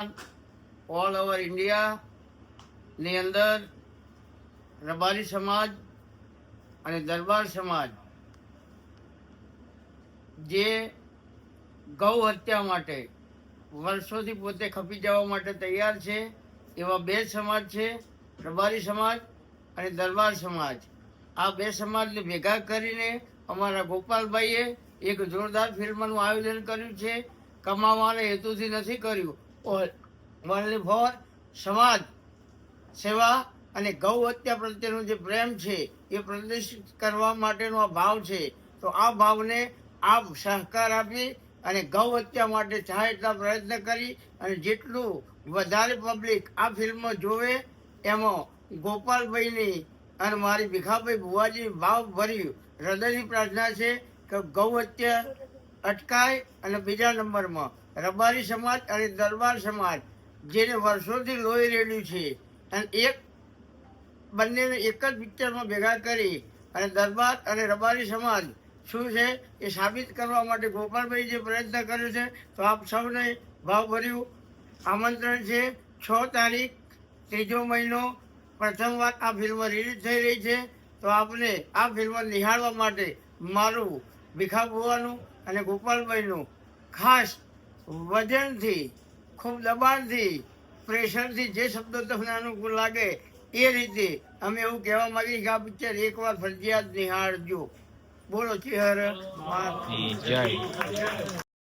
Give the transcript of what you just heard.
All over ઇન્ડિયાની અંદર રબારી સમાજ અને દરબાર સમાજ જે ગૌ હત્યા માટે વર્ષોથી પોતે ખપી જવા માટે તૈયાર છે એવા બે સમાજ છે, રબારી સમાજ અને દરબાર સમાજ. આ બે સમાજને ભેગા કરીને અમારા ગોપાલભાઈએ એક જોરદાર ફિલ્મનું આયોજન કર્યું છે. કમાવાના હેતુથી નથી કર્યું, ઓનલી ફોર સમાજ સેવા અને ગૌ હત્યા પ્રત્યેનો જે પ્રેમ છે એ પ્રદર્શિત કરવા માટેનો આ ભાવ છે. તો આ ભાવને આપ સહકાર આપી અને ગૌ હત્યા માટે થાય એટલા પ્રયત્ન કરી અને જેટલું વધારે પબ્લિક આ ફિલ્મ જોવે એમાં ગોપાલભાઈની અને મારી ભીખાભાઈ ભુવાજી ભાવ ભરી હૃદયની પ્રાર્થના છે કે ગૌ હત્યા અટકાય. અને બીજા નંબરમાં રબારી સમાજ અને દરબાર સમાજ જેને વર્ષોથી લોહી રેડ્યું છે અને બંનેને એક જ પિક્ચરમાં ભેગા કરી અને દરબાર અને રબારી સમાજ શું છે એ સાબિત કરવા માટે ગોપાલભાઈ જે પ્રયત્ન કર્યો છે તો આપ સૌને ભાવભર્યું આમંત્રણ છે. 6 તારીખ 3જો મહિનો પ્રથમવાર આ ફિલ્મ રિલીઝ થઈ રહી છે. તો આપને આ ફિલ્મ નિહાળવા માટે મારું ભીખા ભુવાનું અને ગોપાલભાઈનું ખાસ વજનથી, ખૂબ દબાણથી, પ્રેશરથી જે શબ્દો તમને અનુકૂળ લાગે એ રીતે અમે એવું કહેવા માંગીએ કે આ પિક્ચર એકવાર ફરજિયાત નિહાળજો. બોલો ચિહર. જય.